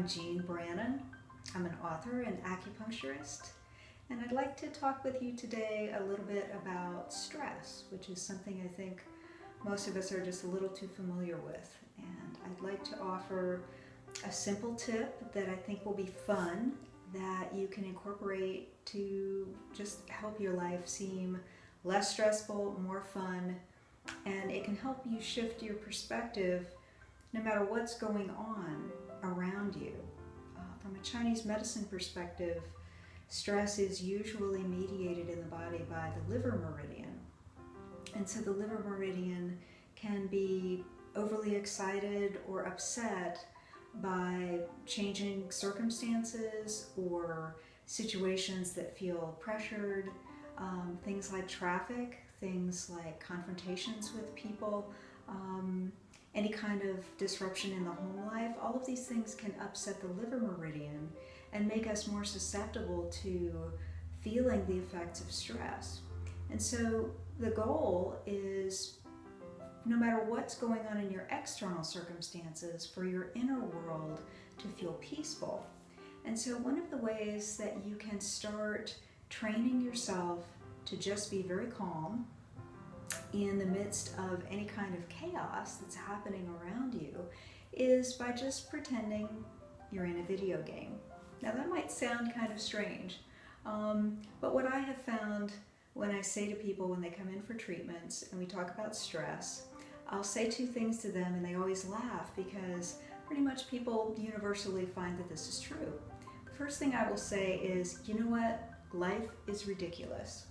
I'm Jean Brannon. I'm an author and acupuncturist, and I'd like to talk with you today a little bit about stress, which is something I think most of us are just a little too familiar with. And I'd like to offer a simple tip that I think will be fun, that you can incorporate to just help your life seem less stressful, more fun, and it can help you shift your perspective no matter what's going on around you. From a Chinese medicine perspective, stress is usually mediated in the body by the liver meridian. And so the liver meridian can be overly excited or upset by changing circumstances or situations that feel pressured, things like traffic, things like confrontations with people, any kind of disruption in the home life. All of these things can upset the liver meridian and make us more susceptible to feeling the effects of stress. And so the goal is, no matter what's going on in your external circumstances, for your inner world to feel peaceful. And so one of the ways that you can start training yourself to just be very calm in the midst of any kind of chaos that's happening around you is by just pretending you're in a video game. Now that might sound kind of strange, but what I have found when I say to people when they come in for treatments and we talk about stress, I'll say two things to them and they always laugh because pretty much people universally find that this is true. The first thing I will say is, you know what? Life is ridiculous.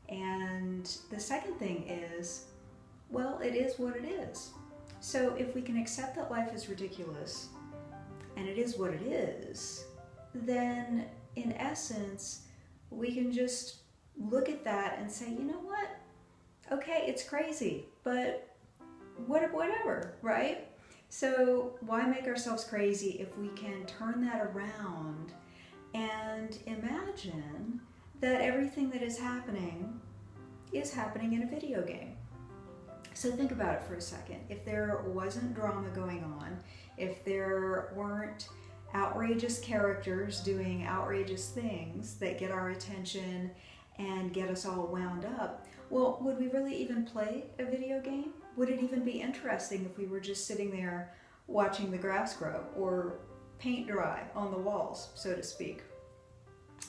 And the second thing is, well, it is what it is. So if we can accept that life is ridiculous and it is what it is, then in essence, we can just look at that and say, you know what? Okay, it's crazy, but whatever, right? So why make ourselves crazy if we can turn that around and imagine that everything that is happening in a video game. So think about it for a second. If there wasn't drama going on, if there weren't outrageous characters doing outrageous things that get our attention and get us all wound up, well, would we really even play a video game? Would it even be interesting if we were just sitting there watching the grass grow or paint dry on the walls, so to speak?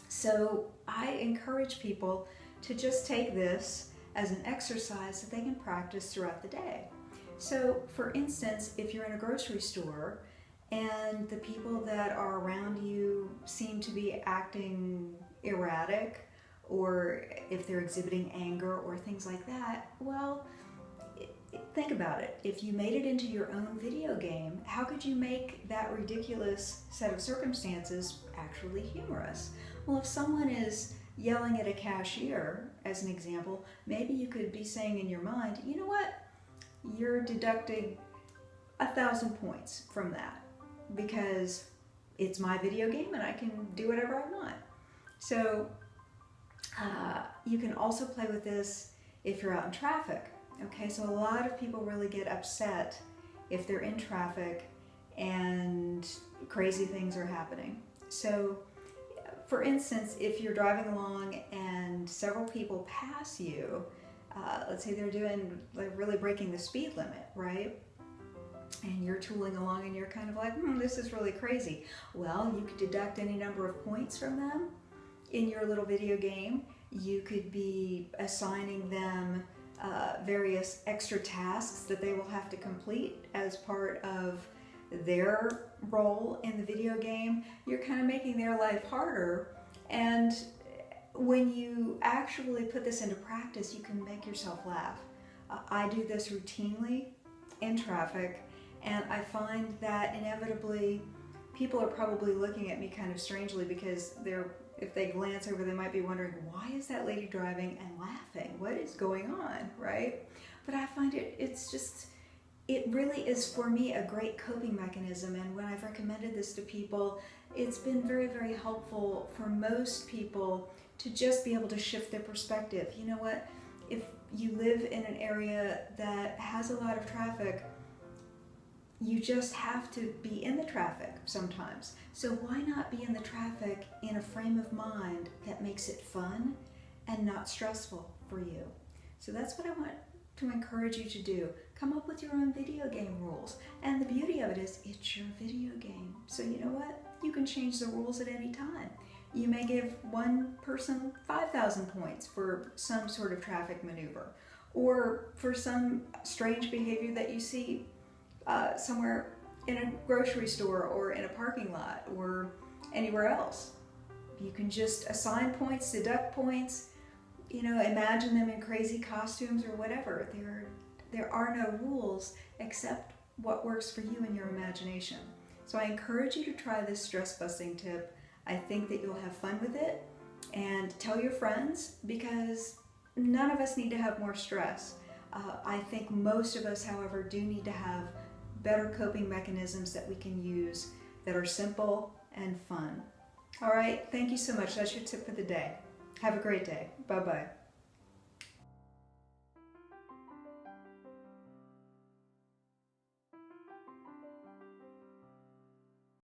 So I encourage people to just take this as an exercise that they can practice throughout the day. So for instance, if you're in a grocery store and the people that are around you seem to be acting erratic, or if they're exhibiting anger or things like that, well, think about it. If you made it into your own video game, how could you make that ridiculous set of circumstances actually humorous? Well, if someone is yelling at a cashier, as an example, maybe you could be saying in your mind, you know what? You're deducting 1,000 points from that because it's my video game and I can do whatever I want. So you can also play with this if you're out in traffic. Okay, so a lot of people really get upset if they're in traffic and crazy things are happening. So for instance, if you're driving along and several people pass you, let's say they're really breaking the speed limit, right? And you're tooling along and you're kind of like, this is really crazy. Well, you could deduct any number of points from them in your little video game. You could be assigning them various extra tasks that they will have to complete as part of their role in the video game. You're kind of making their life harder, and when you actually put this into practice, you can make yourself laugh. I do this routinely in traffic, and I find that inevitably people are probably looking at me kind of strangely because if they glance over, they might be wondering, why is that lady driving and laughing? What is going on, right? But I find it really is, for me, a great coping mechanism. And when I've recommended this to people, it's been very, very helpful for most people to just be able to shift their perspective. You know what? If you live in an area that has a lot of traffic, you just have to be in the traffic sometimes. So why not be in the traffic in a frame of mind that makes it fun and not stressful for you? So that's what I want to encourage you to do. Come up with your own video game rules. And the beauty of it is it's your video game. So you know what? You can change the rules at any time. You may give one person 5,000 points for some sort of traffic maneuver, or for some strange behavior that you see somewhere in a grocery store or in a parking lot or anywhere else. You can just assign points, deduct points, imagine them in crazy costumes or whatever. There are no rules except what works for you in your imagination. So I encourage you to try this stress busting tip. I think that you'll have fun with it, and tell your friends, because none of us need to have more stress. I think most of us, however, do need to have better coping mechanisms that we can use that are simple and fun. All right, thank you so much. That's your tip for the day. Have a great day. Bye-bye.